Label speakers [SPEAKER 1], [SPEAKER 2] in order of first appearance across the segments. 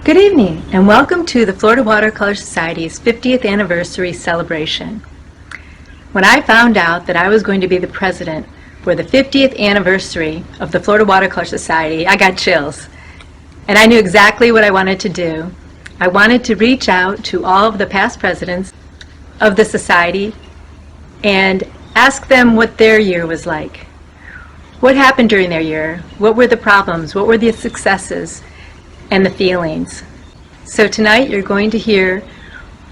[SPEAKER 1] Good evening, and welcome to the Florida Watercolor Society's 50th anniversary celebration. When I found out that I was going to be the president for the 50th anniversary of the Florida Watercolor Society, I got chills. And I knew exactly what I wanted to do. I wanted to reach out to all of the past presidents of the society and ask them what their year was like. What happened during their year? What were the problems? What were the successes and the feelings? So tonight you're going to hear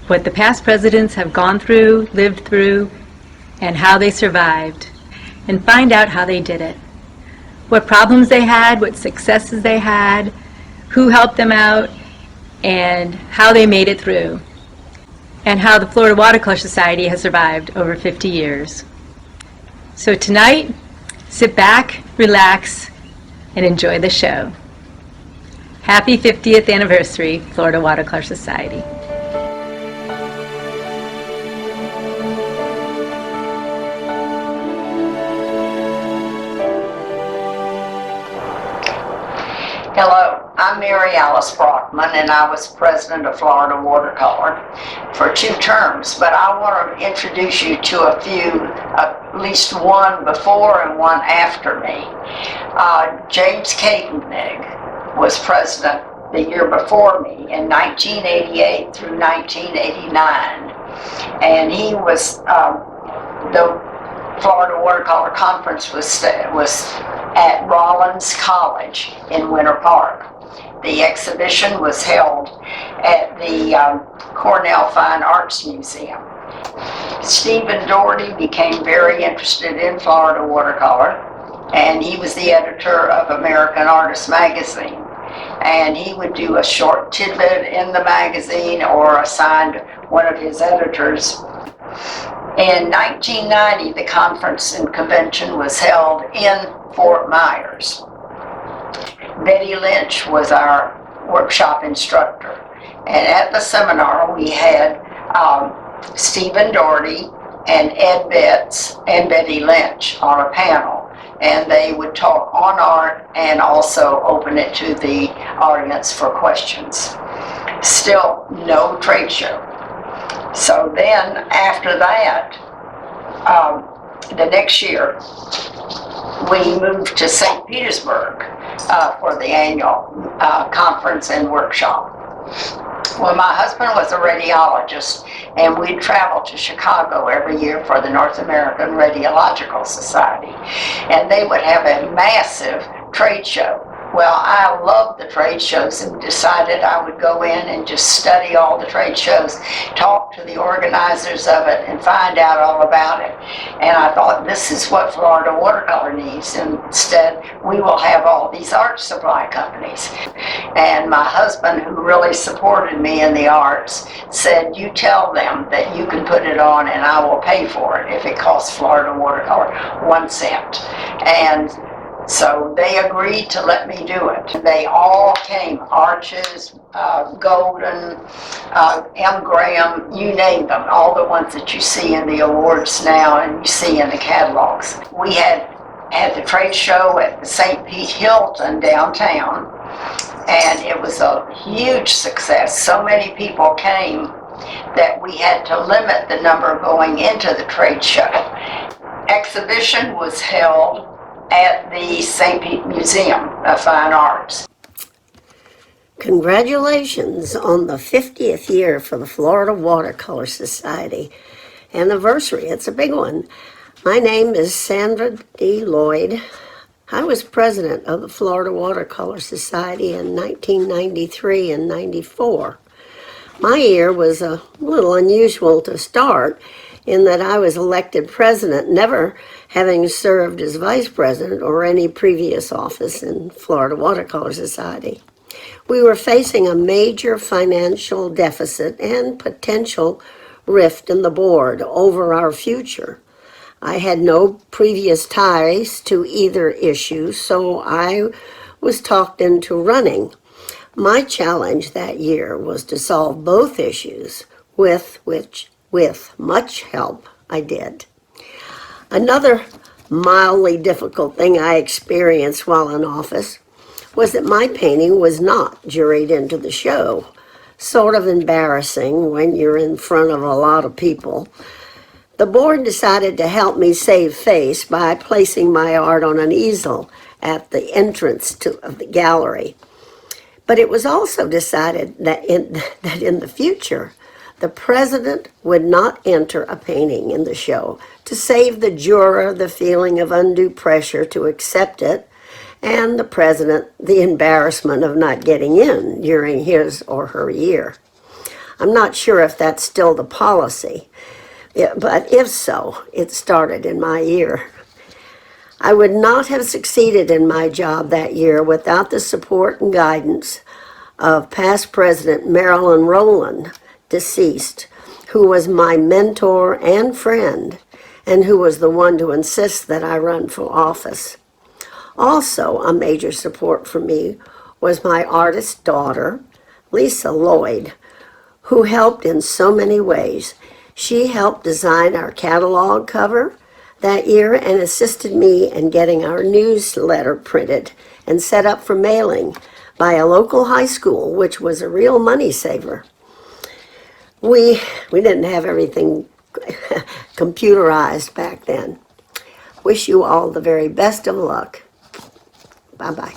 [SPEAKER 1] what the past presidents have gone through, lived through, and how they survived, and find out how they did it. What problems they had, what successes they had, who helped them out, and how they made it through, and how the Florida Watercolor Society has survived over 50 years. So tonight, sit back, relax, and enjoy the show. Happy 50th anniversary, Florida Watercolor Society.
[SPEAKER 2] Hello, I'm Mary Alice Brockman, and I was president of Florida Watercolor for 2 terms, but I want to introduce you to a few, at least one before and one after me. James Kaetenbig was president the year before me in 1988 through 1989, and he was, the Florida Watercolor Conference was at Rollins College in Winter Park. The exhibition was held at the Cornell Fine Arts Museum. Stephen Doherty became very interested in Florida watercolor, and he was the editor of American Artist magazine. And he would do a short tidbit in the magazine or assign one of his editors. In 1990, the conference and convention was held in Fort Myers. Betty Lynch was our workshop instructor. And at the seminar, we had Stephen Doherty and Ed Betts and Betty Lynch on a panel. And they would talk on art and also open it to the audience for questions. Still no trade show. So then after that, the next year, we moved to St. Petersburg for the annual conference and workshop. Well, my husband was a radiologist, and we'd travel to Chicago every year for the North American Radiological Society, and they would have a massive trade show. Well, I loved the trade shows and decided I would go in and just study all the trade shows, talk to the organizers of it, and find out all about it. And I thought, this is what Florida Watercolor needs. Instead, we will have all these art supply companies. And my husband, who really supported me in the arts, said, you tell them that you can put it on and I will pay for it if it costs Florida Watercolor 1 cent. And so they agreed to let me do it. They all came, Arches, Golden, M. Graham, you name them, all the ones that you see in the awards now and you see in the catalogs. We had the trade show at the St. Pete Hilton downtown, and it was a huge success. So many people came that we had to limit the number going into the trade show. Exhibition was held at the St. Pete Museum of Fine Arts.
[SPEAKER 3] Congratulations on the 50th year for the Florida Watercolor Society. Anniversary, it's a big one. My name is Sandra D. Lloyd. I was president of the Florida Watercolor Society in 1993 and 94. My year was a little unusual to start in that I was elected president, never having served as vice president or any previous office in Florida Watercolor Society. We were facing a major financial deficit and potential rift in the board over our future. I had no previous ties to either issue, so I was talked into running. My challenge that year was to solve both issues, with much help I did. Another mildly difficult thing I experienced while in office was that my painting was not juried into the show. Sort of embarrassing when you're in front of a lot of people. The board decided to help me save face by placing my art on an easel at the entrance of the gallery. But it was also decided that in the future, the president would not enter a painting in the show to save the juror the feeling of undue pressure to accept it, and the president the embarrassment of not getting in during his or her year. I'm not sure if that's still the policy, but if so, it started in my year. I would not have succeeded in my job that year without the support and guidance of past President Marilyn Rowland, deceased, who was my mentor and friend, and who was the one to insist that I run for office. Also, a major support for me was my artist daughter, Lisa Lloyd, who helped in so many ways. She helped design our catalog cover that year and assisted me in getting our newsletter printed and set up for mailing by a local high school, which was a real money saver. We didn't have everything computerized back then. Wish you all the very best of luck. Bye-bye.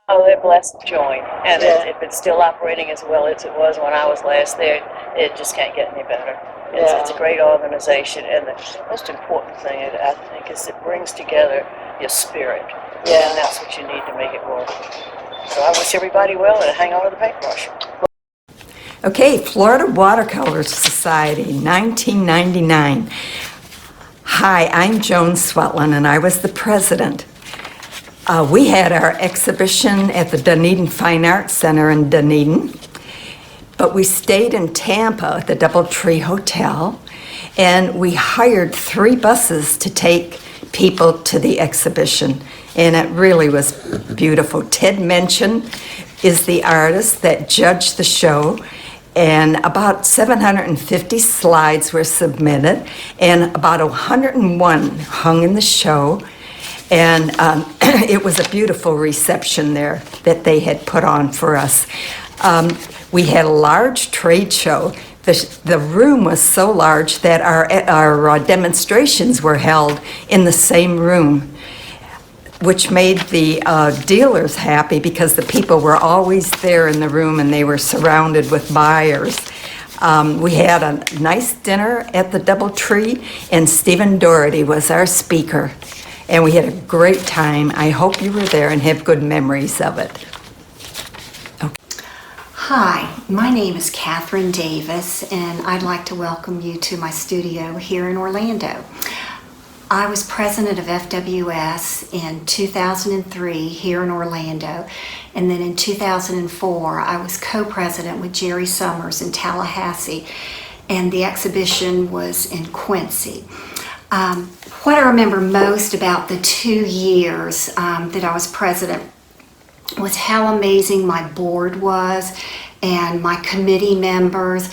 [SPEAKER 4] Oh, they're blessed to join, and if it's still operating as well as it was when I was last there, it just can't get any better. It's a great organization, and the most important thing, I think, is it brings together your spirit, and that's what you need to make it work. So I wish everybody well, and hang on to the paintbrush.
[SPEAKER 5] Okay, Florida Watercolor Society, 1999. Hi, I'm Joan Swetland, and I was the president. We had our exhibition at the Dunedin Fine Arts Center in Dunedin, but we stayed in Tampa at the Doubletree Hotel, and we hired 3 buses to take people to the exhibition, and it really was beautiful. Ted Mention is the artist that judged the show, and about 750 slides were submitted, and about 101 hung in the show. And it was a beautiful reception there that they had put on for us. We had a large trade show. The room was so large that our demonstrations were held in the same room, which made the dealers happy because the people were always there in the room and they were surrounded with buyers. We had a nice dinner at the Doubletree, and Stephen Doherty was our speaker. And we had a great time. I hope you were there and have good memories of it.
[SPEAKER 6] Hi, my name is Catherine Davis, and I'd like to welcome you to my studio here in Orlando. I was president of FWS in 2003 here in Orlando, and then in 2004 I was co-president with Jerry Summers in Tallahassee, and the exhibition was in Quincy. What I remember most about the 2 years that I was president was how amazing my board was and my committee members,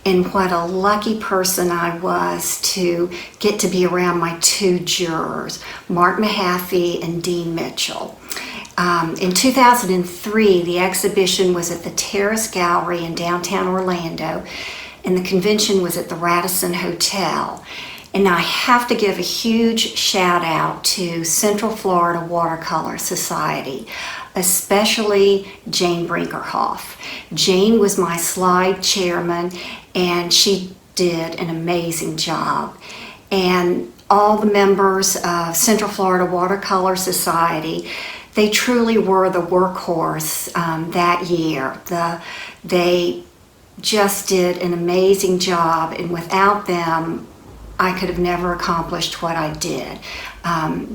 [SPEAKER 6] and what a lucky person I was to get to be around my 2 jurors, Mark Mahaffey and Dean Mitchell. In 2003, the exhibition was at the Terrace Gallery in downtown Orlando, and the convention was at the Radisson Hotel. And I have to give a huge shout out to Central Florida Watercolor Society, especially Jane Brinkerhoff. Jane was my slide chairman, and she did an amazing job. And all the members of Central Florida Watercolor Society, they truly were the workhorse that year. They just did an amazing job, and without them, I could have never accomplished what I did.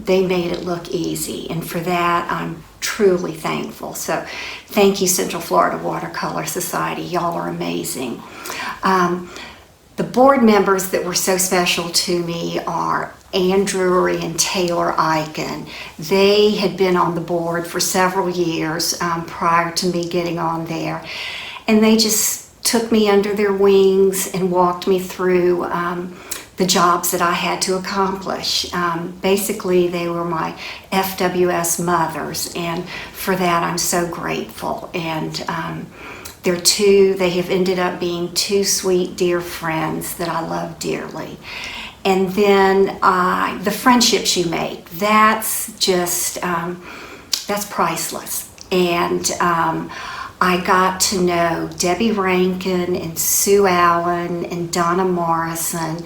[SPEAKER 6] They made it look easy, and for that I'm truly thankful. So thank you, Central Florida Watercolor Society. Y'all are amazing. The board members that were so special to me are Ann Drury and Taylor Eichen. They had been on the board for several years prior to me getting on there, and they just took me under their wings and walked me through the jobs that I had to accomplish. Basically, they were my FWS mothers, and for that I'm so grateful. And they have ended up being two sweet, dear friends that I love dearly. And then the friendships you make, that's just, that's priceless. And I got to know Debbie Rankin and Sue Allen and Donna Morrison,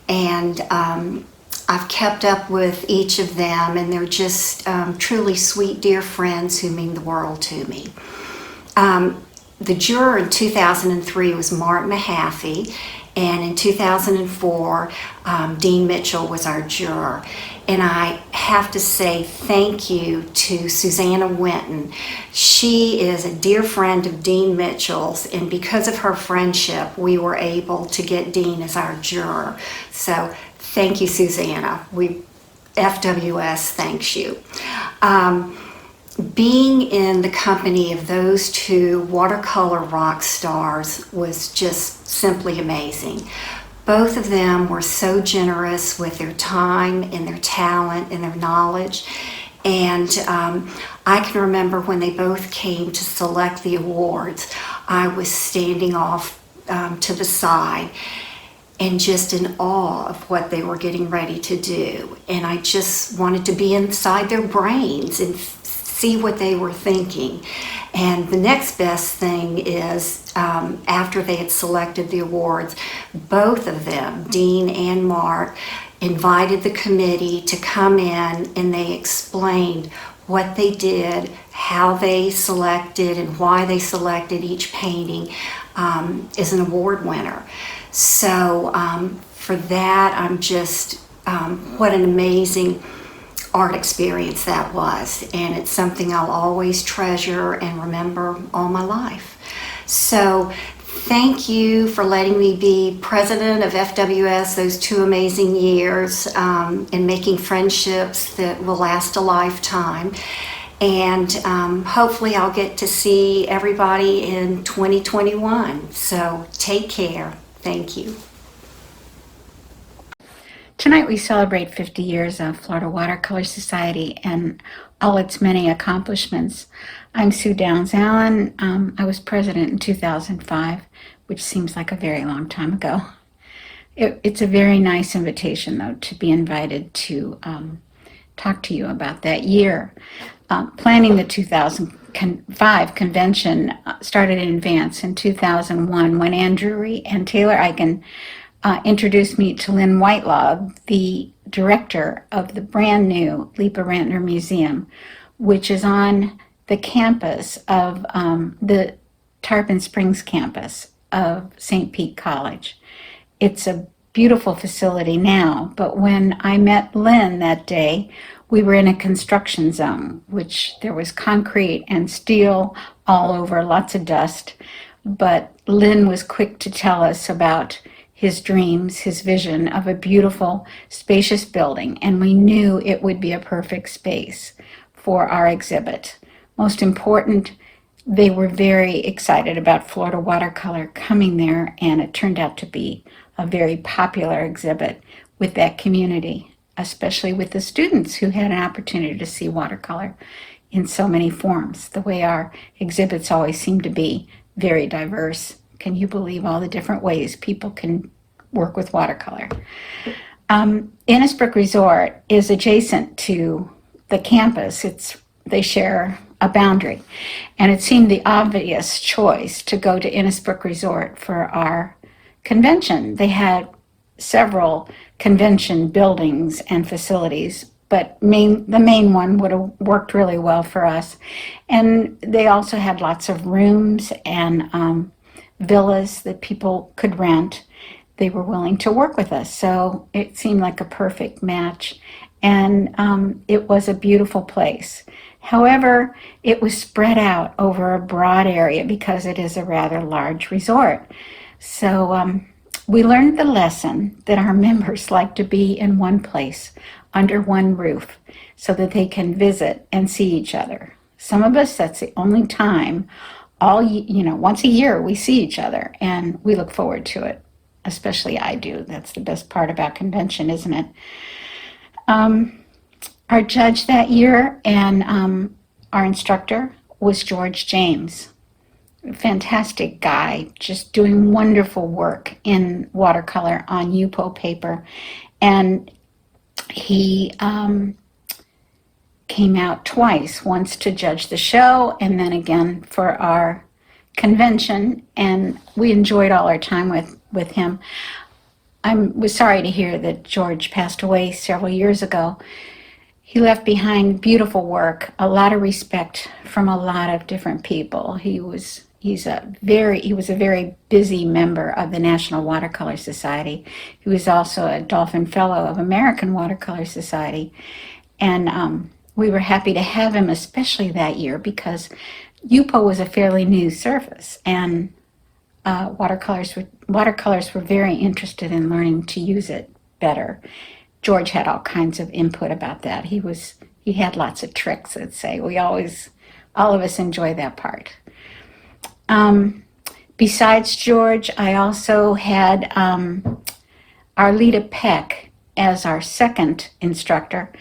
[SPEAKER 6] and I've kept up with each of them, and they're just truly sweet, dear friends who mean the world to me. The juror in 2003 was Mark Mahaffey, and in 2004, Dean Mitchell was our juror. And I have to say thank you to Susanna Winton. She is a dear friend of Dean Mitchell's, and because of her friendship, we were able to get Dean as our juror. So thank you, Susanna. FWS thanks you. Being in the company of those two watercolor rock stars was just simply amazing. Both of them were so generous with their time and their talent and their knowledge. And I can remember when they both came to select the awards, I was standing off to the side and just in awe of what they were getting ready to do. And I just wanted to be inside their brains and see what they were thinking. And the next best thing is after they had selected the awards, both of them, Dean and Mark, invited the committee to come in, and they explained what they did, how they selected, and why they selected each painting as an award winner. So for that, I'm just, what an amazing art experience that was, and it's something I'll always treasure and remember all my life. So thank you for letting me be president of FWS those 2 amazing years, and making friendships that will last a lifetime. And hopefully I'll get to see everybody in 2021. So take care. Thank you.
[SPEAKER 7] Tonight we celebrate 50 years of Florida Watercolor Society and all its many accomplishments. I'm Sue Downs Allen. I was president in 2005, which seems like a very long time ago. It's a very nice invitation, though, to be invited to talk to you about that year. Planning the 2005 convention started in advance in 2001 when Ann Drury and Taylor Eichen introduced me to Lynn Whitelaw, the director of the brand new Lipa Rantner Museum, which is on the campus of the Tarpon Springs campus of St. Pete College. It's a beautiful facility now, but when I met Lynn that day, we were in a construction zone, which there was concrete and steel all over, lots of dust. But Lynn was quick to tell us about his dreams, his vision of a beautiful, spacious building, and we knew it would be a perfect space for our exhibit. Most important, they were very excited about Florida Watercolor coming there, and it turned out to be a very popular exhibit with that community, especially with the students who had an opportunity to see watercolor in so many forms, the way our exhibits always seem to be very diverse. Can you believe all the different ways people can work with watercolor? Innisbrook Resort is adjacent to the campus. They share a boundary, and it seemed the obvious choice to go to Innisbrook Resort for our convention. They had several convention buildings and facilities, but the main one would have worked really well for us. And they also had lots of rooms and villas that people could rent. They were willing to work with us, so it seemed like a perfect match. And it was a beautiful place. However, it was spread out over a broad area because it is a rather large resort. So we learned the lesson that our members like to be in one place, under one roof, so that they can visit and see each other. Some of us, that's the only time, once a year we see each other, and we look forward to it especially I do. That's the best part about convention, isn't it? Our judge that year and our instructor was George James. Fantastic guy, just doing wonderful work in watercolor on Yupo paper. And he came out twice, once to judge the show and then again for our convention. And we enjoyed all our time with him. I was sorry to hear that George passed away several years ago. He left behind beautiful work, a lot of respect from a lot of different people. He was a very busy member of the National Watercolor Society. He was also a Dolphin Fellow of American Watercolor Society. And we were happy to have him, especially that year, because Yupo was a fairly new surface, and watercolors were very interested in learning to use it better. George had all kinds of input about that. He had lots of tricks, let's say. All of us enjoy that part. Besides George, I also had Arleta Peck as our second instructor.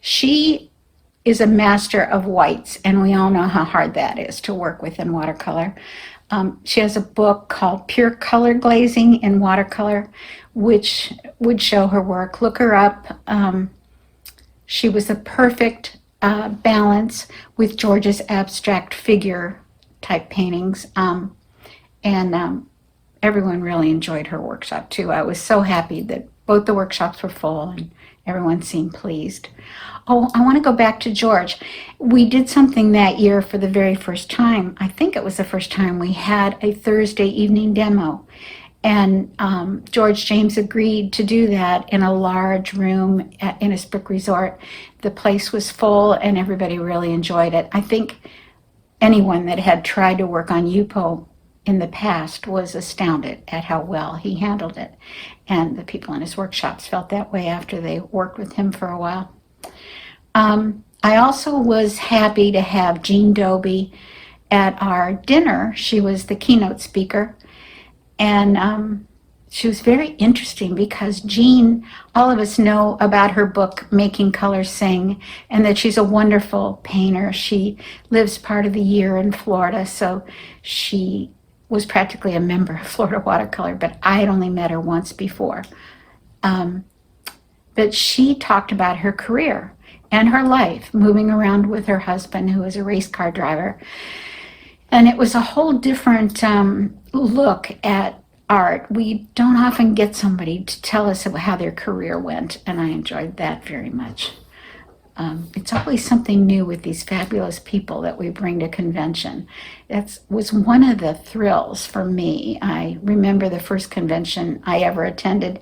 [SPEAKER 7] She is a master of whites, and we all know how hard that is to work with in watercolor. She has a book called Pure Color Glazing in Watercolor, which would show her work. Look her up. She was a perfect balance with George's abstract figure type paintings. And everyone really enjoyed her workshop too. I was so happy that both the workshops were full and everyone seemed pleased. Oh, I want to go back to George. We did something that year for the very first time. I think it was the first time we had a Thursday evening demo. And George James agreed to do that in a large room at Innisbrook Resort. The place was full and everybody really enjoyed it. I think anyone that had tried to work on Yupo in the past was astounded at how well he handled it. And the people in his workshops felt that way after they worked with him for a while. I also was happy to have Jean Dobie at our dinner. She was the keynote speaker. And she was very interesting because Jean, all of us know about her book, Making Colors Sing, and that she's a wonderful painter. She lives part of the year in Florida, so she was practically a member of Florida Watercolor, but I had only met her once before. But she talked about her career and her life, moving around with her husband, who was a race car driver. And it was a whole different look at art. We don't often get somebody to tell us about how their career went, and I enjoyed that very much. It's always something new with these fabulous people that we bring to convention. That was one of the thrills for me. I remember the first convention I ever attended.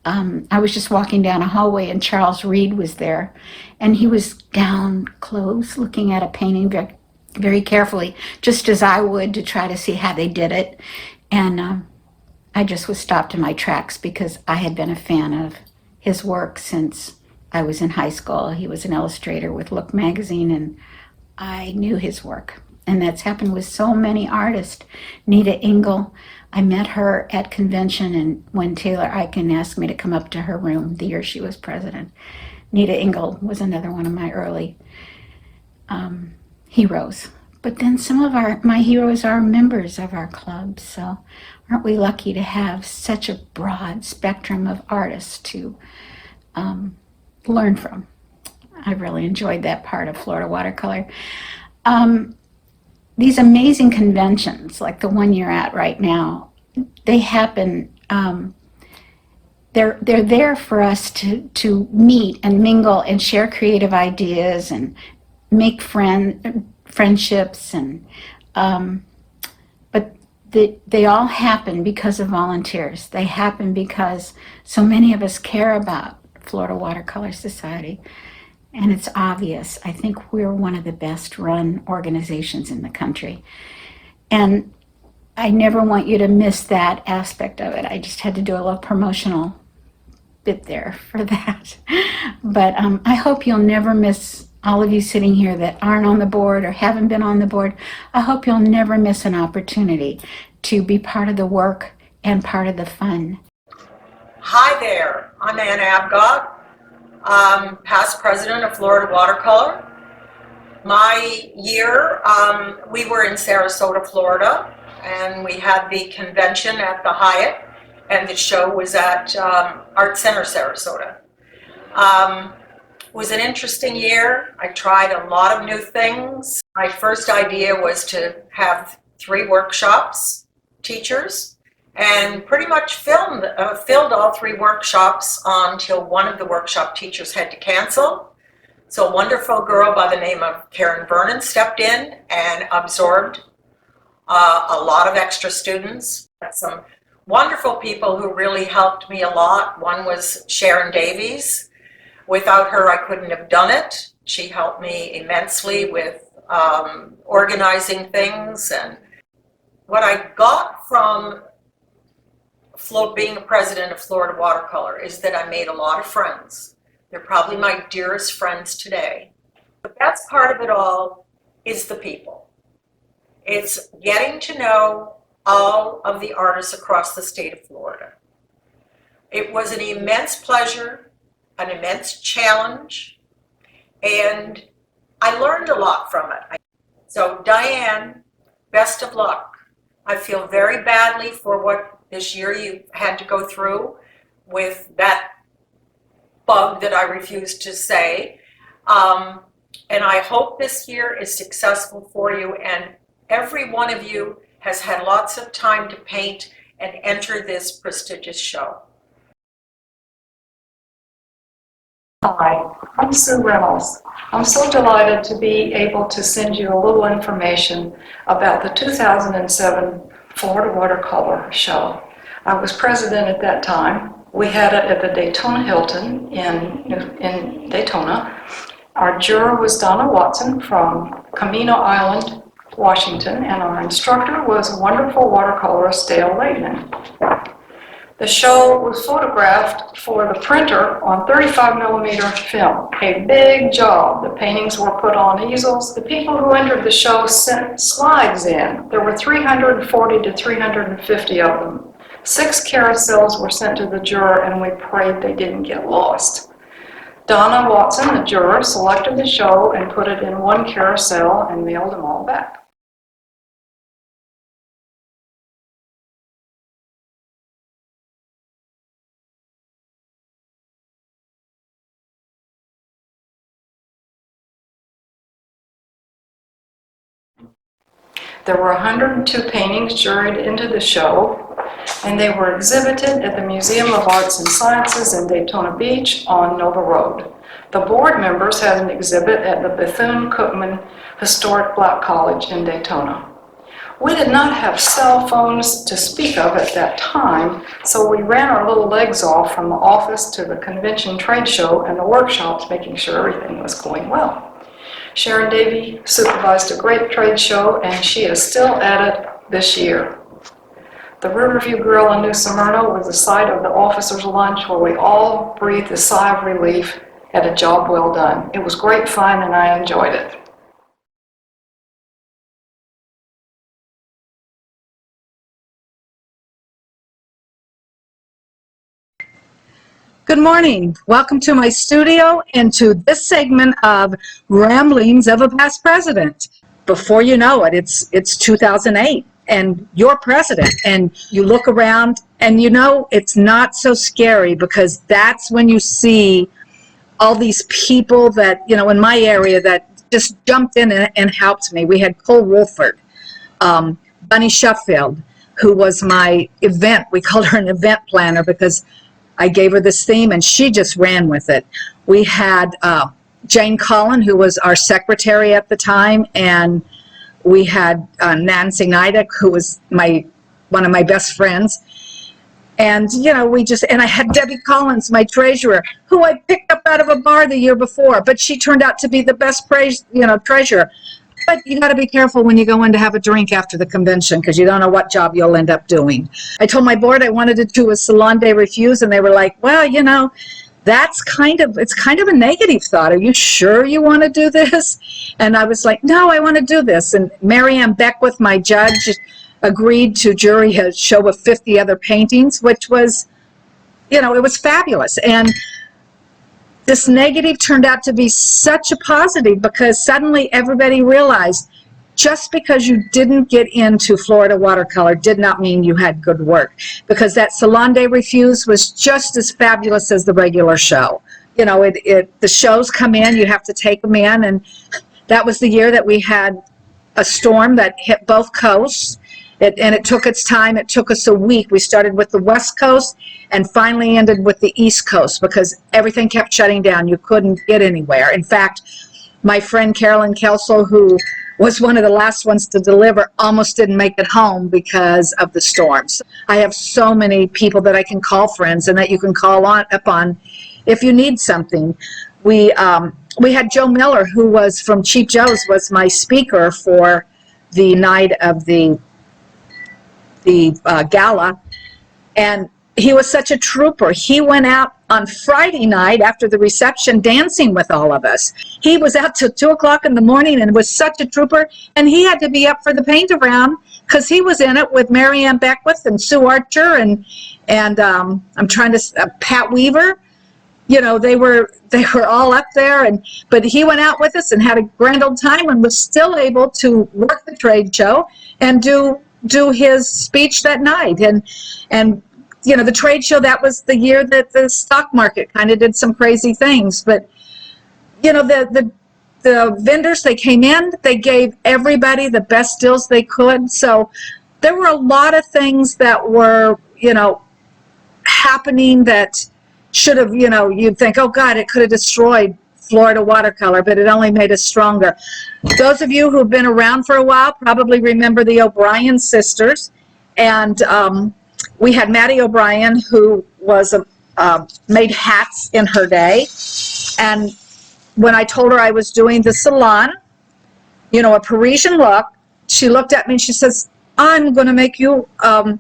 [SPEAKER 7] I was just walking down a hallway and Charles Reed was there, and he was down close looking at a painting very, very carefully, just as I would, to try to see how they did it. And I just was stopped in my tracks because I had been a fan of his work since I was in high school. He was an illustrator with Look magazine, and I knew his work. And that's happened with so many artists. Nita Engel, I met her at convention, and when Taylor Eichen asked me to come up to her room the year she was president. Nita Engel was another one of my early heroes. But then some of my heroes are members of our club, so aren't we lucky to have such a broad spectrum of artists to learn from. I really enjoyed that part of Florida Watercolor. These amazing conventions, like the one you're at right now, they happen, they're there for us to meet and mingle and share creative ideas and make friendships, and but they all happen because of volunteers. They happen because so many of us care about Florida Watercolor Society, and it's obvious. I think we're one of the best run organizations in the country, and I never want you to miss that aspect of it. I just had to do a little promotional bit there for that. But I hope you'll never miss, all of you sitting here that aren't on the board or haven't been on the board, I hope you'll never miss an opportunity to be part of the work and part of the fun.
[SPEAKER 8] Hi there, I'm Ann Abgott, past president of Florida Watercolor. My year, we were in Sarasota, Florida, and we had the convention at the Hyatt, and the show was at Art Center, Sarasota. It was an interesting year. I tried a lot of new things. My first idea was to have 3 workshops, teachers, and pretty much filled all 3 workshops until one of the workshop teachers had to cancel. So a wonderful girl by the name of Karen Vernon stepped in and absorbed a lot of extra students. Some wonderful people who really helped me a lot. One was Sharon Davies. Without her, I couldn't have done it. She helped me immensely with organizing things. And what I got from being a president of Florida Watercolor is that I made a lot of friends. They're probably my dearest friends today. The best part of it all is the people. It's getting to know all of the artists across the state of Florida. It was an immense pleasure, an immense challenge, and I learned a lot from it. So Diane, best of luck. I feel very badly for what this year you had to go through with that bug that I refused to say. And I hope this year is successful for you, and every one of you has had lots of time to paint and enter this prestigious show.
[SPEAKER 9] Hi, I'm Sue Reynolds. I'm so delighted to be able to send you a little information about the 2007 Florida Watercolor Show. I was president at that time. We had it at the Daytona Hilton in Daytona. Our juror was Donna Watson from Camino Island, Washington, and our instructor was wonderful watercolorist Dale Laidman. The show was photographed for the printer on 35mm film. A big job. The paintings were put on easels. The people who entered the show sent slides in. There were 340 to 350 of them. 6 carousels were sent to the juror, and we prayed they didn't get lost. Donna Watson, the juror, selected the show and put it in one carousel and mailed them all back. There were 102 paintings juried into the show, and they were exhibited at the Museum of Arts and Sciences in Daytona Beach on Nova Road. The board members had an exhibit at the Bethune-Cookman Historic Black College in Daytona. We did not have cell phones to speak of at that time, so we ran our little legs off from the office to the convention trade show and the workshops, making sure everything was going well. Sharon Davey supervised a great trade show, and she is still at it this year. The Riverview Grill in New Smyrna was the site of the officers' lunch where we all breathed a sigh of relief at a job well done. It was great fun, and I enjoyed it.
[SPEAKER 10] Good morning. Welcome to my studio and to this segment of Ramblings of a Past President. Before you know it, it's 2008 and you're president, and you look around and you know it's not so scary, because that's when you see all these people that, you know, in my area that just jumped in and helped me. We had Cole Wolford, Bunny Sheffield, who was my event. We called her an event planner because I gave her this theme and she just ran with it. We had Jane Collin, who was our secretary at the time, and we had Nancy Nidek, who was one of my best friends. And, you know, and I had Debbie Collins, my treasurer, who I picked up out of a bar the year before, but she turned out to be the best treasurer. But you got to be careful when you go in to have a drink after the convention, because you don't know what job you'll end up doing. I told my board I wanted to do a Salon de Refuse, and they were like, well, you know, it's kind of a negative thought. Are you sure you want to do this? And I was like, no, I want to do this. And Marianne Beckwith, my judge, agreed to jury a show of 50 other paintings, which was it was fabulous. And this negative turned out to be such a positive because suddenly everybody realized just because you didn't get into Florida Watercolor did not mean you had good work, because that Salon de Refuse was just as fabulous as the regular show. The shows come in, you have to take them in, and that was the year that we had a storm that hit both coasts. And it took its time. It took us a week. We started with the West Coast and finally ended with the East Coast because everything kept shutting down. You couldn't get anywhere. In fact, my friend Carolyn Kelso, who was one of the last ones to deliver, almost didn't make it home because of the storms. I have so many people that I can call friends and that you can call upon if you need something. We had Joe Miller, who was from Cheap Joe's, was my speaker for the night of the gala, and he was such a trooper. He went out on Friday night after the reception dancing with all of us. He was out till 2 o'clock in the morning and was such a trooper, and he had to be up for the paint around because he was in it with Marianne Beckwith and Sue Archer and I'm trying to Pat Weaver. They were all up there, but he went out with us and had a grand old time and was still able to work the trade show and do his speech that night. And the trade show, that was the year that the stock market kind of did some crazy things. But the vendors, they came in, they gave everybody the best deals they could. So there were a lot of things that were happening that should have, you'd think, oh God, it could have destroyed Florida Watercolor, but it only made us stronger. Those of you who've been around for a while probably remember the O'Brien sisters, and we had Maddie O'Brien, who was made hats in her day, and when I told her I was doing the salon, a Parisian look, she looked at me and she says, I'm going to make you a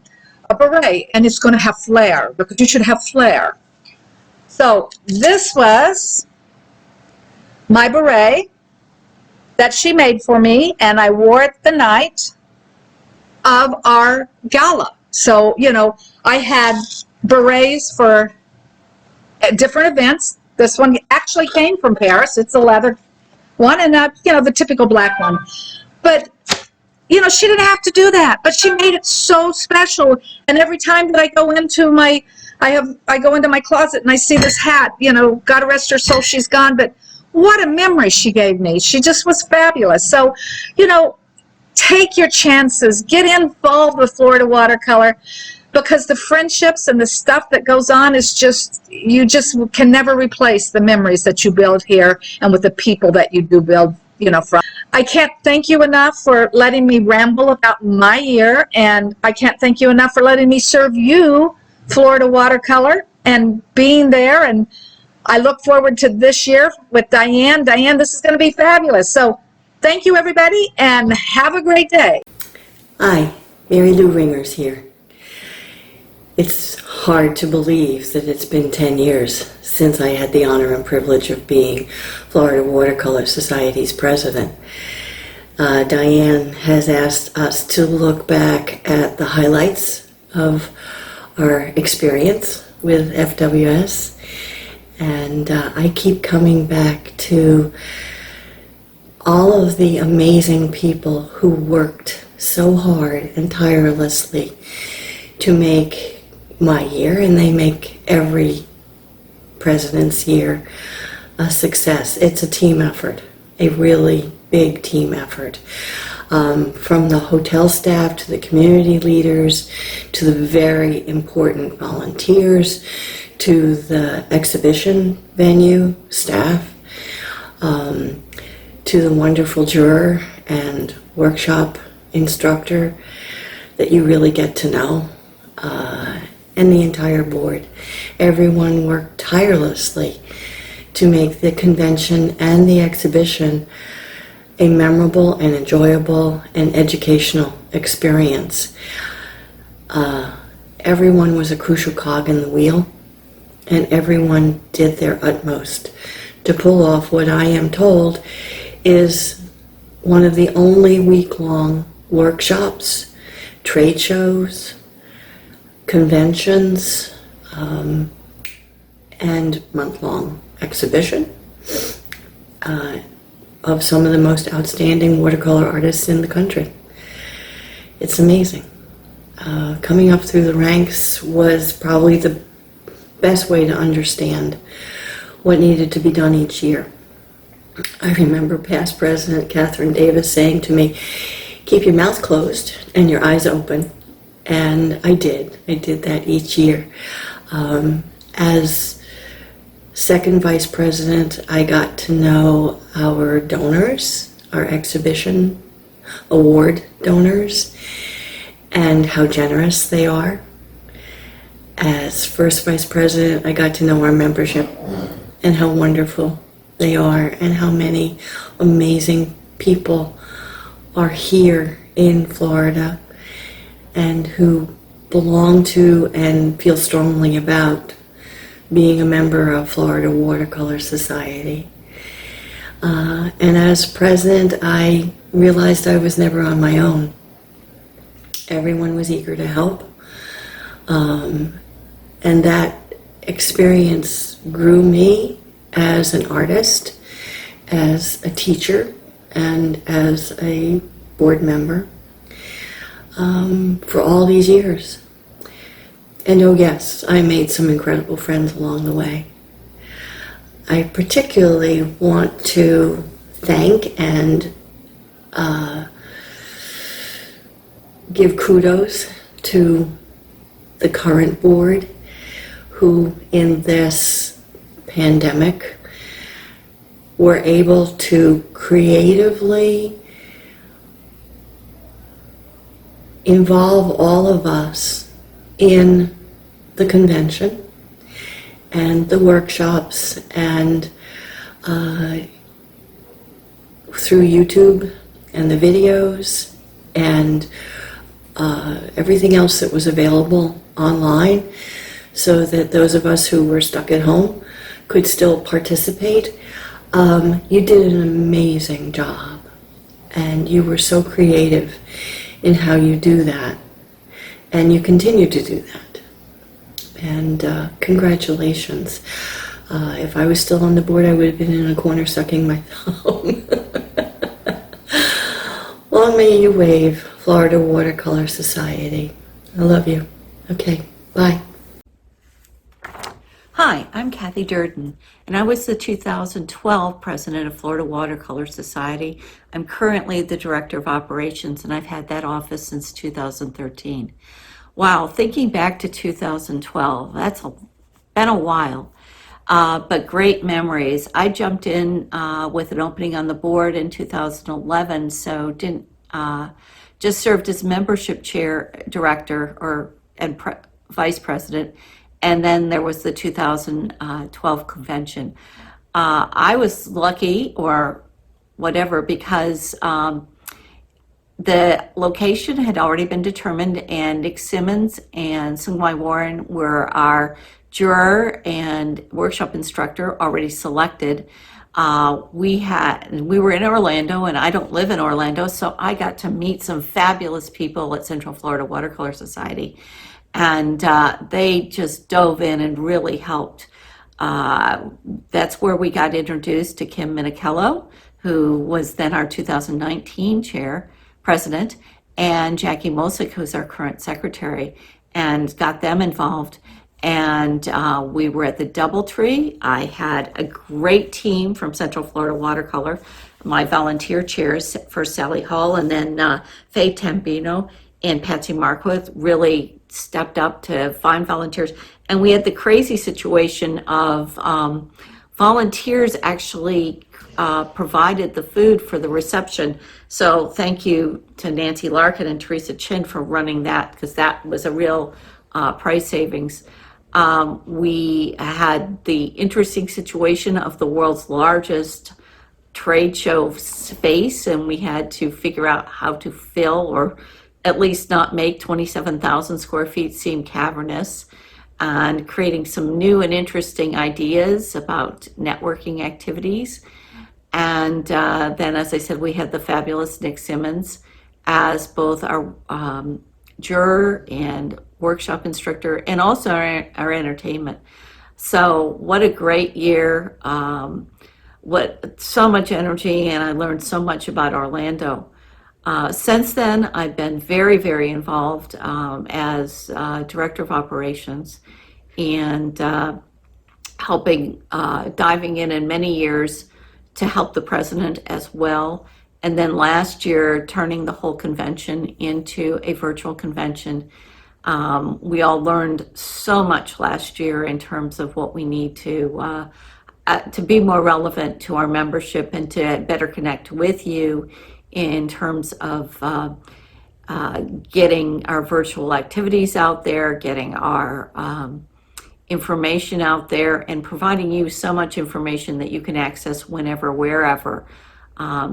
[SPEAKER 10] beret, and it's going to have flair, because you should have flair. So this was my beret that she made for me, and I wore it the night of our gala. So, I had berets for different events. This one actually came from Paris. It's a leather one, and the typical black one. But she didn't have to do that, but she made it so special. And every time that I go into my closet and I see this hat, God rest her soul, she's gone, but what a memory she gave me. She just was fabulous. So, take your chances, get involved with Florida Watercolor, because the friendships and the stuff that goes on is you just can never replace the memories that you build here and with the people that you do build, from. I can't thank you enough for letting me ramble about my year, and I can't thank you enough for letting me serve you, Florida Watercolor, and being there. And I look forward to this year with Diane. Diane, this is going to be fabulous. So thank you, everybody, and have a great day.
[SPEAKER 11] Hi, Mary Lou Ringers here. It's hard to believe that it's been 10 years since I had the honor and privilege of being Florida Watercolor Society's president. Diane has asked us to look back at the highlights of our experience with FWS, and I keep coming back to all of the amazing people who worked so hard and tirelessly to make my year, and they make every president's year a success. It's a team effort, a really big team effort. From the hotel staff to the community leaders to the very important volunteers to the exhibition venue staff, to the wonderful juror and workshop instructor that you really get to know, and the entire board. Everyone worked tirelessly to make the convention and the exhibition a memorable and enjoyable and educational experience. Everyone was a crucial cog in the wheel, and everyone did their utmost to pull off what I am told is one of the only week-long workshops, trade shows, conventions, and month-long exhibition of some of the most outstanding watercolor artists in the country. It's amazing. Coming up through the ranks was probably the best way to understand what needed to be done each year. I remember past President Catherine Davis saying to me, keep your mouth closed and your eyes open. And I did. I did that each year. As second vice president, I got to know our donors, our exhibition award donors, and how generous they are. As first vice president, I got to know our membership and how wonderful they are and how many amazing people are here in Florida and who belong to and feel strongly about being a member of Florida Watercolor Society. And as president, I realized I was never on my own. Everyone was eager to help. And that experience grew me as an artist, as a teacher, and as a board member for all these years. And oh yes, I made some incredible friends along the way. I particularly want to thank and give kudos to the current board who in this pandemic were able to creatively involve all of us in the convention and the workshops and through YouTube and the videos and everything else that was available online, so that those of us who were stuck at home could still participate. You did an amazing job, and you were so creative in how you do that, and you continue to do that. And congratulations. If I was still on the board, I would have been in a corner sucking my thumb. Long may you wave, Florida Watercolor Society. I love you. Okay, bye.
[SPEAKER 12] Hi, I'm Kathy Durden, and I was the 2012 president of Florida Watercolor Society. I'm currently the director of operations, and I've had that office since 2013. Wow, thinking back to 2012, been a while, but great memories. I jumped in with an opening on the board in 2011, so didn't just served as membership chair, director, and vice president. And then there was the 2012 convention. I was lucky, or whatever, because the location had already been determined, and Nick Simmons and Sungwai Warren were our juror and workshop instructor already selected. We were in Orlando, and I don't live in Orlando, so I got to meet some fabulous people at Central Florida Watercolor Society. And they just dove in and really helped. That's where we got introduced to Kim Minichello, who was then our 2019 president, and Jackie Mosick, who's our current secretary, and got them involved. And we were at the DoubleTree. I had a great team from Central Florida Watercolor. My volunteer chairs for Sally Hall, and then Faye Tambino and Patsy Marquardt really stepped up to find volunteers. And we had the crazy situation of volunteers actually provided the food for the reception. So thank you to Nancy Larkin and Teresa Chin for running that, because that was a real price savings. We had the interesting situation of the world's largest trade show space, and we had to figure out how to fill, or at least not make 27,000 square feet seem cavernous, and creating some new and interesting ideas about networking activities. And then, as I said, we had the fabulous Nick Simmons as both our juror and workshop instructor, and also our entertainment. So what a great year. So much energy, and I learned so much about Orlando. Since then, I've been very, very involved as Director of Operations and helping, diving in many years to help the president as well. And then last year, turning the whole convention into a virtual convention. We all learned so much last year in terms of what we need to be more relevant to our membership and to better connect with you in terms of getting our virtual activities out there, getting our information out there, and providing you so much information that you can access whenever, wherever.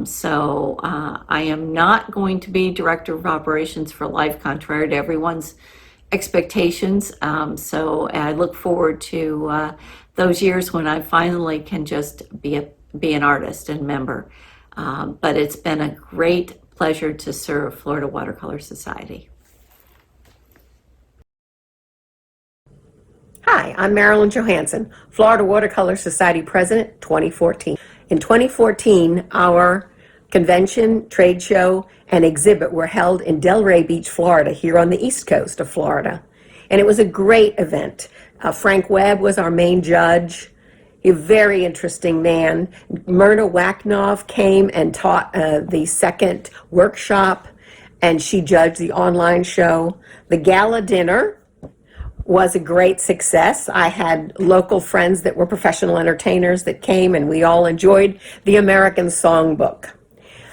[SPEAKER 12] So I am not going to be Director of Operations for life, contrary to everyone's expectations. So I look forward to those years when I finally can just be an artist and member. But it's been a great pleasure to serve Florida Watercolor Society.
[SPEAKER 13] Hi, I'm Marilyn Johansson, Florida Watercolor Society President, 2014. In 2014, our convention, trade show, and exhibit were held in Delray Beach, Florida, here on the east coast of Florida. And it was a great event. Frank Webb was our main judge, a very interesting man. Myrna Wacknov came and taught the second workshop, and she judged the online show. The gala dinner was a great success. I had local friends that were professional entertainers that came, and we all enjoyed the American Songbook.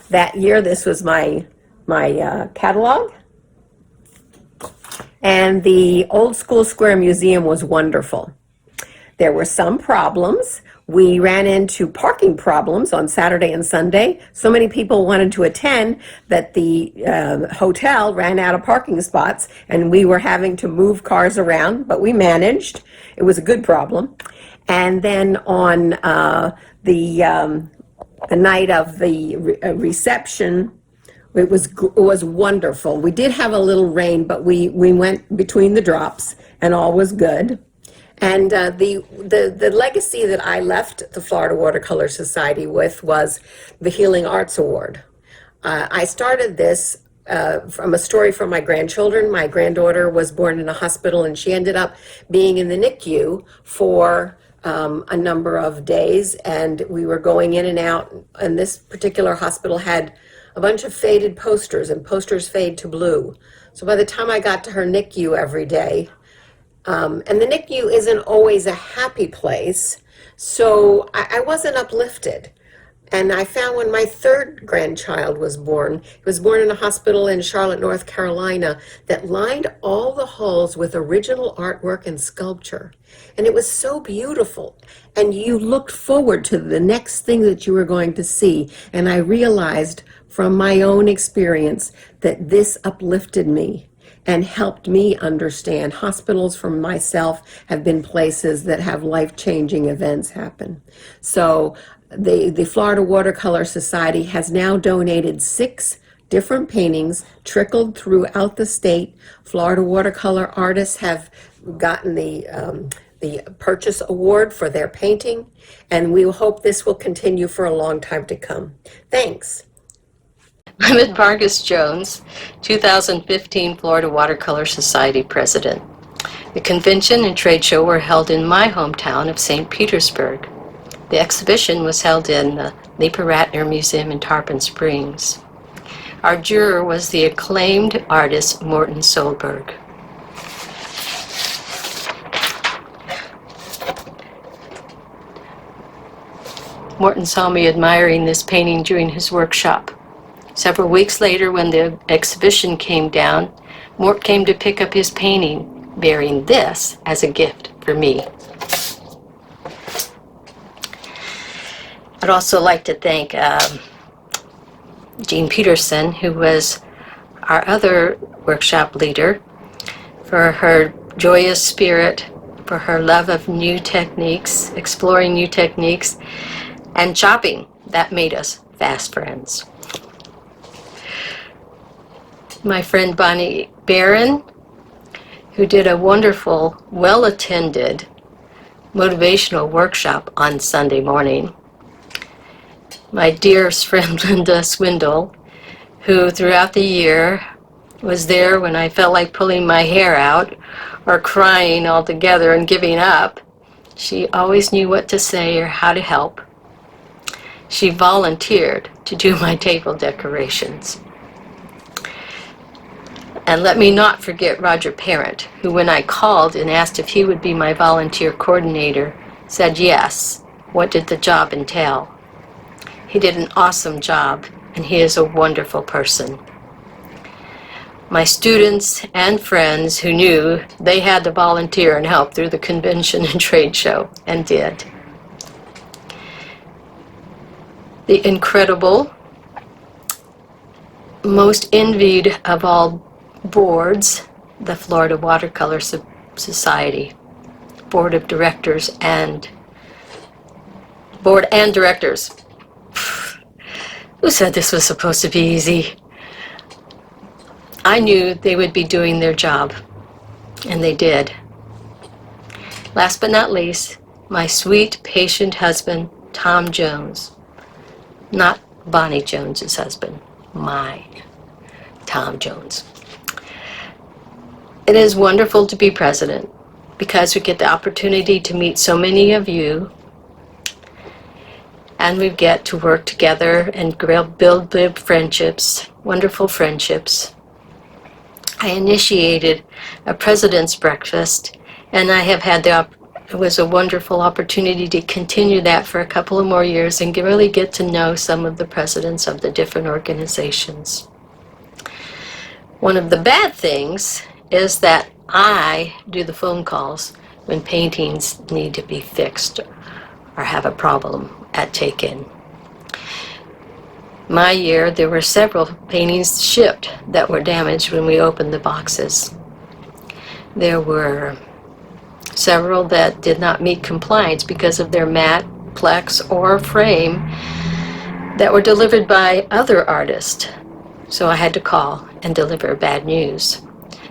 [SPEAKER 13] That year, this was my catalog. And the Old School Square Museum was wonderful. There were some problems. We ran into parking problems on Saturday and Sunday. So many people wanted to attend that the hotel ran out of parking spots, and we were having to move cars around, but we managed. It was a good problem. And then on the night of the reception, it was wonderful. We did have a little rain, but we went between the drops, and all was good. And the legacy that I left the Florida Watercolor Society with was the Healing Arts Award. I started this from a story from my grandchildren. My granddaughter was born in a hospital, and she ended up being in the NICU for a number of days, and we were going in and out, and this particular hospital had a bunch of faded posters, and posters fade to blue. So by the time I got to her NICU every day, and the NICU isn't always a happy place, so I wasn't uplifted. And I found when my third grandchild was born, he was born in a hospital in Charlotte, North Carolina, that lined all the halls with original artwork and sculpture. And it was so beautiful. And you looked forward to the next thing that you were going to see. And I realized from my own experience that this uplifted me and helped me understand. Hospitals for myself have been places that have life-changing events happen. So the Florida Watercolor Society has now donated 6 different paintings trickled throughout the state. Florida watercolor artists have gotten the Purchase Award for their painting, and we hope this will continue for a long time to come. Thanks.
[SPEAKER 14] I'm Vargas Jones, 2015 Florida Watercolor Society President. The convention and trade show were held in my hometown of St. Petersburg. The exhibition was held in the Lipa Ratner Museum in Tarpon Springs. Our juror was the acclaimed artist Morton Solberg. Morton saw me admiring this painting during his workshop. Several weeks later, when the exhibition came down, Mort came to pick up his painting, bearing this as a gift for me. I'd also like to thank Jean Peterson, who was our other workshop leader, for her joyous spirit, for her love of new techniques, exploring new techniques, and chopping. That made us fast friends. My friend Bonnie Barron, who did a wonderful, well-attended motivational workshop on Sunday morning. My dearest friend Linda Swindle, who throughout the year was there when I felt like pulling my hair out or crying altogether and giving up. She always knew what to say or how to help. She volunteered to do my table decorations. And let me not forget Roger Parent, who when I called and asked if he would be my volunteer coordinator, said yes. What did the job entail? He did an awesome job, and he is a wonderful person. My students and friends who knew they had to volunteer and help through the convention and trade show, and did. The incredible, most envied of all boards, the Florida Watercolor Society, Board of Directors and Board and Directors. Who said this was supposed to be easy? I knew they would be doing their job, and they did. Last but not least, my sweet, patient husband, Tom Jones. Not Bonnie Jones's husband, my Tom Jones. It is wonderful to be president because we get the opportunity to meet so many of you, and we get to work together and build big friendships, wonderful friendships. I initiated a president's breakfast, and I have had it was a wonderful opportunity to continue that for a couple of more years and really get to know some of the presidents of the different organizations. One of the bad things is that I do the phone calls when paintings need to be fixed or have a problem at take-in. My year, there were several paintings shipped that were damaged when we opened the boxes. There were several that did not meet compliance because of their matte, plex, or frame that were delivered by other artists. So I had to call and deliver bad news.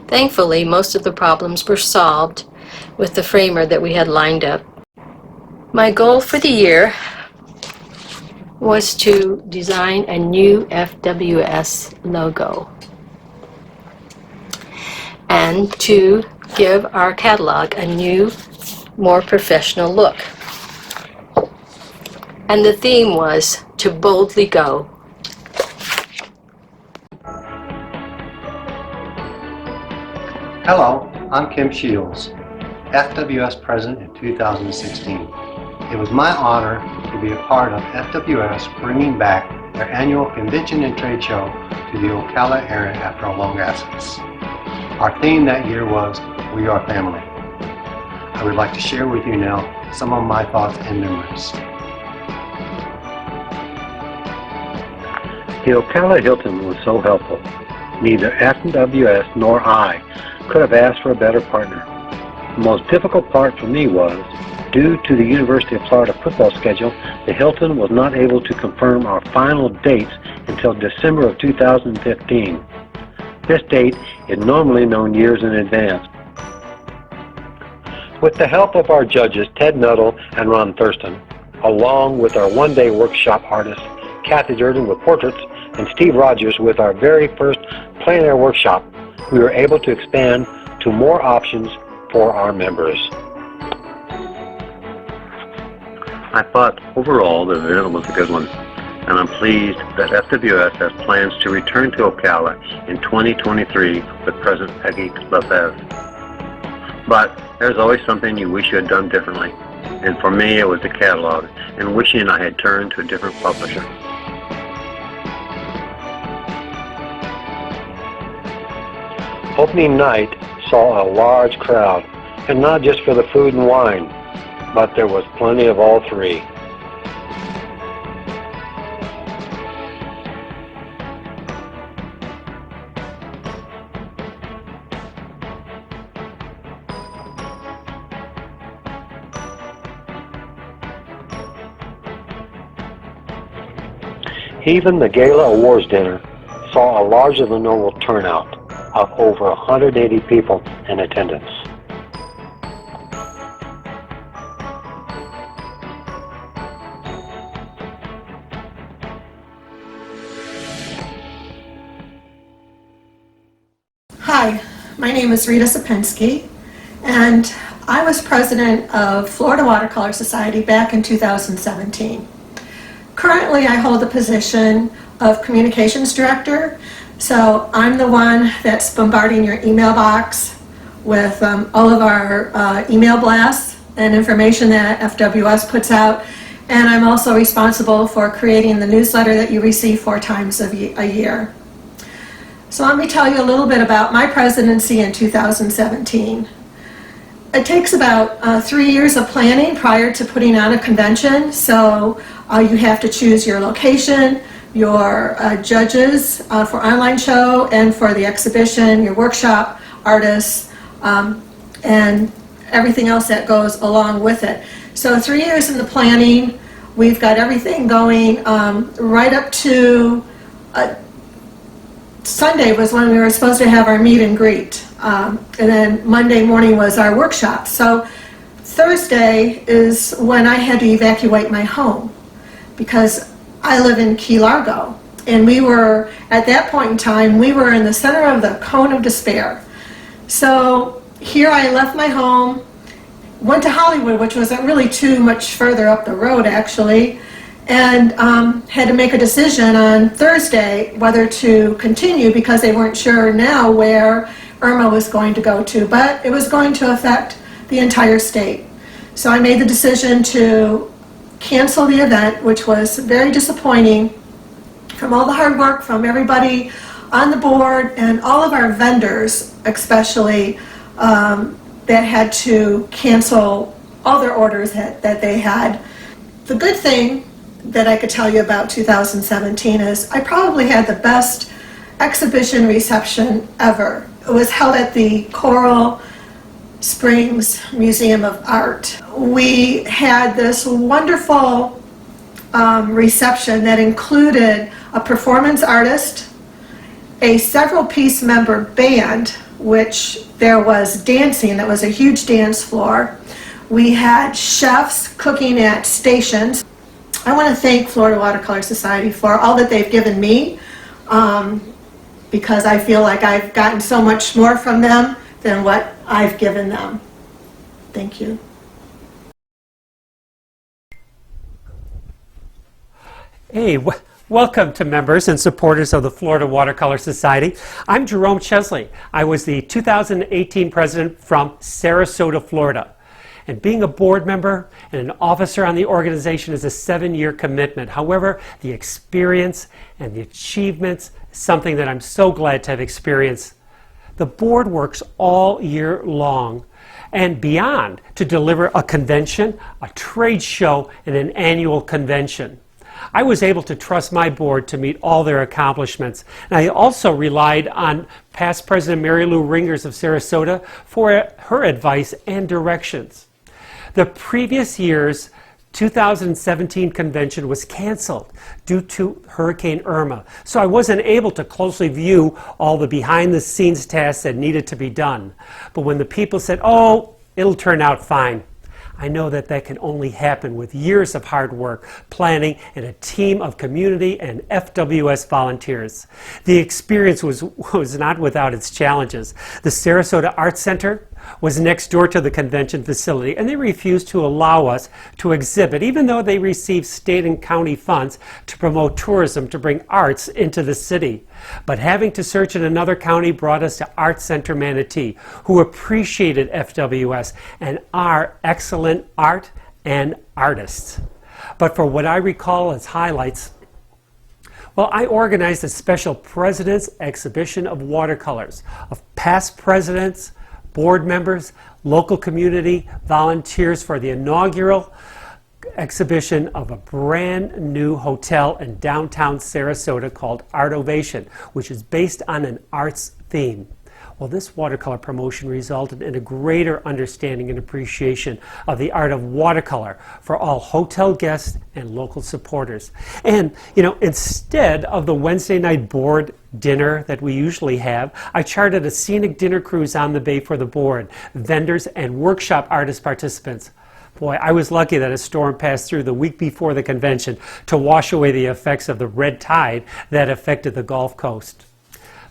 [SPEAKER 14] Thankfully, most of the problems were solved with the framer that we had lined up. My goal for the year was to design a new FWS logo and to give our catalog a new, more professional look. And the theme was to boldly go.
[SPEAKER 15] Hello, I'm Kim Shields, FWS President in 2016. It was my honor to be a part of FWS bringing back their annual convention and trade show to the Ocala area after a long absence. Our theme that year was We Are Family. I would like to share with you now some of my thoughts and memories.
[SPEAKER 16] The Ocala Hilton was so helpful. Neither FWS nor I could have asked for a better partner. The most difficult part for me was, due to the University of Florida football schedule, the Hilton was not able to confirm our final dates until December of 2015. This date is normally known years in advance. With the help of our judges, Ted Nuttall and Ron Thurston, along with our one-day workshop artists, Kathy Durden with portraits, and Steve Rogers with our very first plein air workshop, we were able to expand to more options for our members.
[SPEAKER 17] I thought overall the event was a good one, and I'm pleased that FWS has plans to return to Ocala in 2023 with President Peggy Lefebvre. But there's always something you wish you had done differently, and for me it was the catalog, and wishing I had turned to a different publisher.
[SPEAKER 16] Opening night saw a large crowd, and not just for the food and wine, but there was plenty of all three. Even the gala awards dinner saw a larger than normal turnout of over 180 people in attendance.
[SPEAKER 18] Hi, my name is Rita Sapinski, and I was president of Florida Watercolor Society back in 2017. Currently, I hold the position of communications director, so I'm the one that's bombarding your email box with all of our email blasts and information that FWS puts out, and I'm also responsible for creating the newsletter that you receive 4 times a year. So let me tell you a little bit about my presidency in 2017. It takes about 3 years of planning prior to putting on a convention, so you have to choose your location, your judges for online show and for the exhibition, your workshop, artists, and everything else that goes along with it. So 3 years in the planning, we've got everything going right up to Sunday was when we were supposed to have our meet and greet, and then Monday morning was our workshop. So Thursday is when I had to evacuate my home because I live in Key Largo, and we were, at that point in time, we were in the center of the cone of despair. So here I left my home, went to Hollywood, which wasn't really too much further up the road actually, and had to make a decision on Thursday whether to continue because they weren't sure now where Irma was going to go to, but it was going to affect the entire state. So I made the decision to cancel the event, which was very disappointing from all the hard work from everybody on the board and all of our vendors especially that had to cancel all their orders that they had. The good thing that I could tell you about 2017 is I probably had the best exhibition reception ever. It was held at the Coral Springs Museum of Art. We had this wonderful reception that included a performance artist, a several-piece member band, which there was dancing, that was a huge dance floor. We had chefs cooking at stations. I want to thank Florida Watercolor Society for all that they've given me because I feel like I've gotten so much more from them than what I've given them. Thank you.
[SPEAKER 19] Hey, welcome to members and supporters of the Florida Watercolor Society. I'm Jerome Chesley. I was the 2018 president from Sarasota, Florida. And being a board member and an officer on the organization is a 7-year commitment. However, the experience and the achievements is something that I'm so glad to have experienced. The board works all year long and beyond to deliver a convention, a trade show, and an annual convention. I was able to trust my board to meet all their accomplishments. And I also relied on past President Mary Lou Ringers of Sarasota for her advice and directions. The previous year's 2017 convention was canceled due to Hurricane Irma, so I wasn't able to closely view all the behind-the-scenes tasks that needed to be done. But when the people said, "Oh, it'll turn out fine," I know that that can only happen with years of hard work, planning, and a team of community and FWS volunteers. The experience was not without its challenges. The Sarasota Arts Center was next door to the convention facility, and they refused to allow us to exhibit, even though they received state and county funds to promote tourism to bring arts into the city. But having to search in another county brought us to Arts Center Manatee, who appreciated FWS and our excellent art and artists. But for what I recall as highlights, well, I organized a special President's Exhibition of watercolors of past presidents, board members, local community, volunteers for the inaugural exhibition of a brand new hotel in downtown Sarasota called Art Ovation, which is based on an arts theme. Well, this watercolor promotion resulted in a greater understanding and appreciation of the art of watercolor for all hotel guests and local supporters. And, instead of the Wednesday night board dinner that we usually have, I charted a scenic dinner cruise on the bay for the board, vendors, and workshop artist participants. Boy, I was lucky that a storm passed through the week before the convention to wash away the effects of the red tide that affected the Gulf Coast.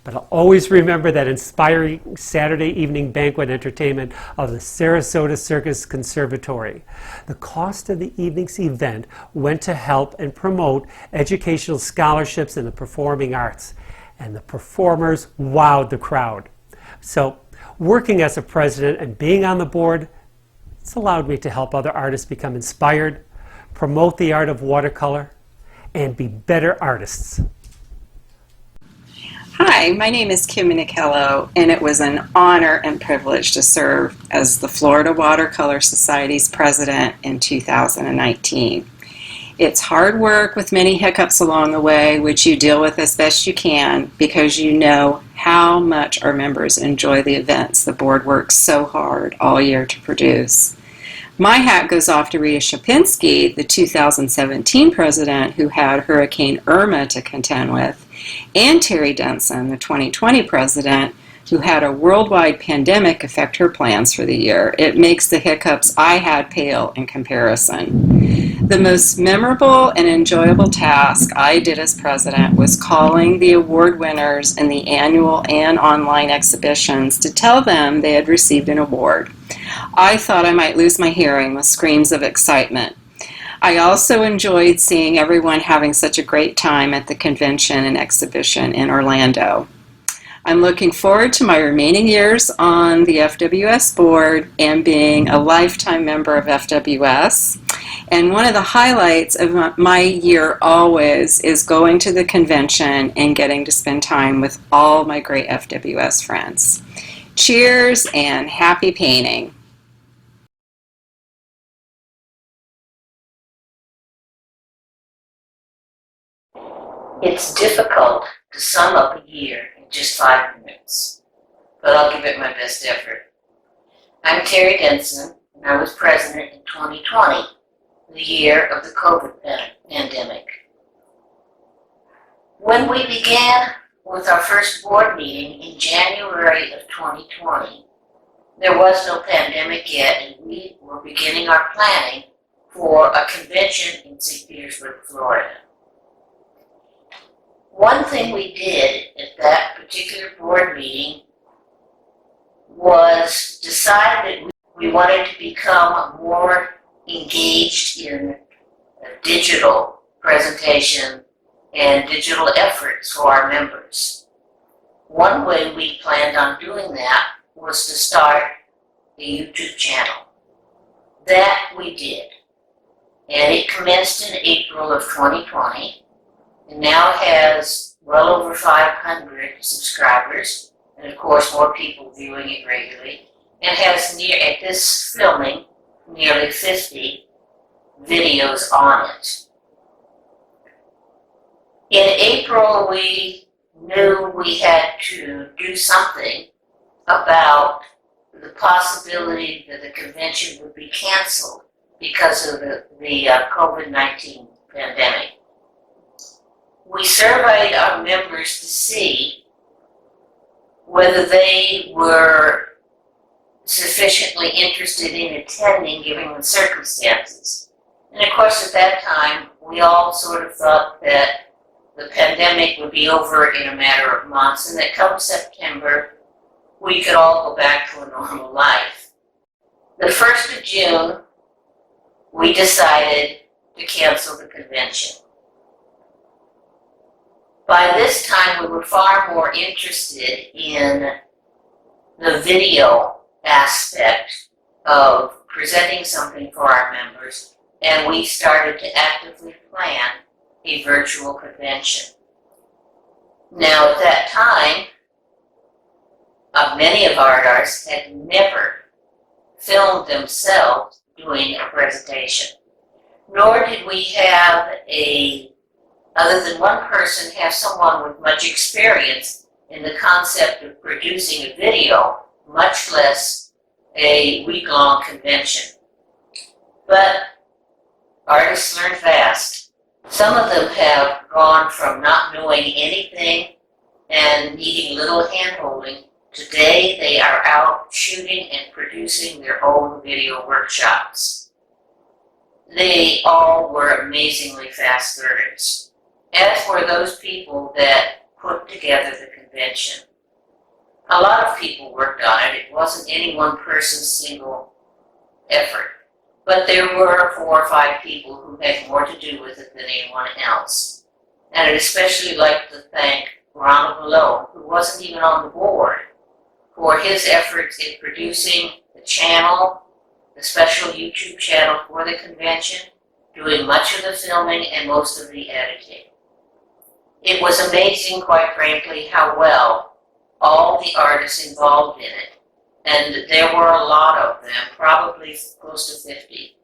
[SPEAKER 19] But I'll always remember that inspiring Saturday evening banquet entertainment of the Sarasota Circus Conservatory. The cost of the evening's event went to help and promote educational scholarships in the performing arts, and the performers wowed the crowd. So, working as a president and being on the board, it's allowed me to help other artists become inspired, promote the art of watercolor, and be better artists.
[SPEAKER 20] Hi, my name is Kim Minicello, and it was an honor and privilege to serve as the Florida Watercolor Society's president in 2019. It's hard work with many hiccups along the way, which you deal with as best you can because you know how much our members enjoy the events the board works so hard all year to produce. My hat goes off to Rita Shapinski, the 2017 president who had Hurricane Irma to contend with, and Terry Denson, the 2020 president, who had a worldwide pandemic affect her plans for the year. It makes the hiccups I had pale in comparison. The most memorable and enjoyable task I did as president was calling the award winners in the annual and online exhibitions to tell them they had received an award. I thought I might lose my hearing with screams of excitement. I also enjoyed seeing everyone having such a great time at the convention and exhibition in Orlando. I'm looking forward to my remaining years on the FWS board and being a lifetime member of FWS. And one of the highlights of my year always is going to the convention and getting to spend time with all my great FWS friends. Cheers and happy painting.
[SPEAKER 21] It's difficult to sum up a year in just 5 minutes, but I'll give it my best effort. I'm Terry Denson, and I was president in 2020, the year of the COVID pandemic. When we began with our first board meeting in January of 2020, there was no pandemic yet, and we were beginning our planning for a convention in St. Petersburg, Florida. One thing we did at that particular board meeting was decide that we wanted to become more engaged in digital presentation and digital efforts for our members. One way we planned on doing that was to start a YouTube channel. That we did. And it commenced in April of 2020. And now has well over 500 subscribers, and of course more people viewing it regularly, and has at this filming, nearly 50 videos on it. In April, we knew we had to do something about the possibility that the convention would be canceled because of the COVID-19 pandemic. We surveyed our members to see whether they were sufficiently interested in attending given the circumstances. And of course at that time we all sort of thought that the pandemic would be over in a matter of months and that come September we could all go back to a normal life. The 1st of June we decided to cancel the convention. By this time, we were far more interested in the video aspect of presenting something for our members, and we started to actively plan a virtual convention. Now, at that time, many of our artists had never filmed themselves doing a presentation, nor did we have other than one person, have someone with much experience in the concept of producing a video, much less a week-long convention. But artists learn fast. Some of them have gone from not knowing anything and needing little hand-holding, today they are out shooting and producing their own video workshops. They all were amazingly fast learners, as were those people that put together the convention. A lot of people worked on it. It wasn't any one person's single effort, but there were 4 or 5 people who had more to do with it than anyone else. And I'd especially like to thank Ronald Malone, who wasn't even on the board, for his efforts in producing the channel, the special YouTube channel for the convention, doing much of the filming and most of the editing. It was amazing, quite frankly, how well all the artists involved in it, and there were a lot of them, probably close to 50,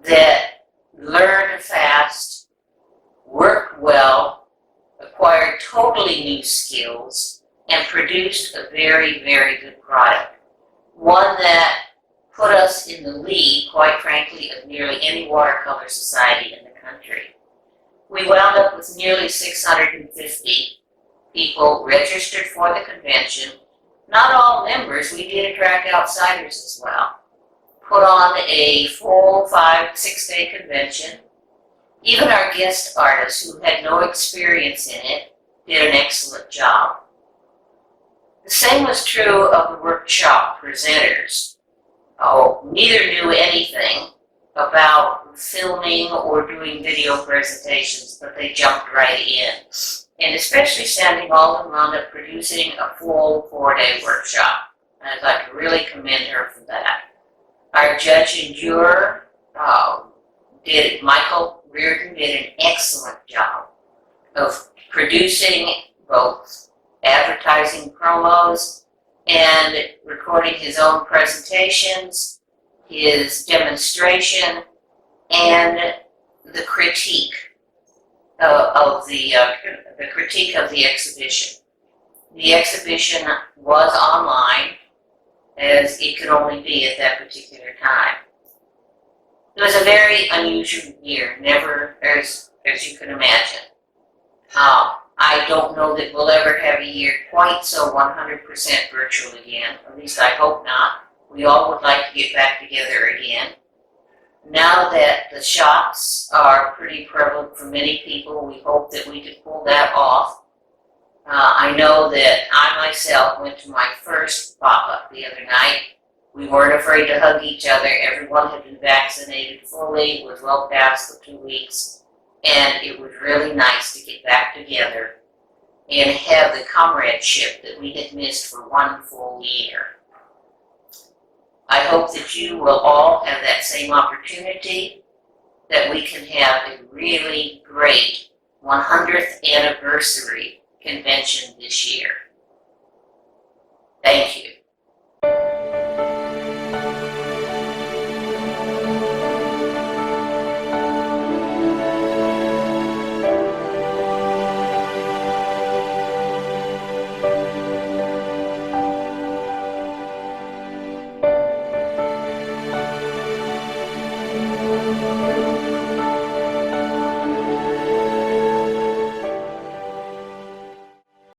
[SPEAKER 21] that learned fast, worked well, acquired totally new skills, and produced a very, very good product. One that put us in the lead, quite frankly, of nearly any watercolor society in the country. We wound up with nearly 650 people registered for the convention. Not all members, we did attract outsiders as well. Put on a full 5-6 day convention. Even our guest artists who had no experience in it did an excellent job. The same was true of the workshop presenters. Neither knew anything about filming or doing video presentations, but they jumped right in. And especially Sandy Malden wound up producing a full 4-day workshop. And I'd like to really commend her for that. Our judge and juror, Michael Reardon, did an excellent job of producing both advertising promos and recording his own presentations, his demonstration, and the critique of the critique of the exhibition. The exhibition was online, as it could only be at that particular time. It was a very unusual year, never as you can imagine. I don't know that we'll ever have a year quite so 100% virtual again. At least I hope not. We all would like to get back together again. Now that the shots are pretty prevalent for many people, we hope that we can pull that off. I know that I myself went to my first pop-up the other night. We weren't afraid to hug each other. Everyone had been vaccinated fully. It was well past the 2 weeks. And it was really nice to get back together and have the comradeship that we had missed for 1 full year. I hope that you will all have that same opportunity, that we can have a really great 100th anniversary convention this year. Thank you.
[SPEAKER 1] Thank you.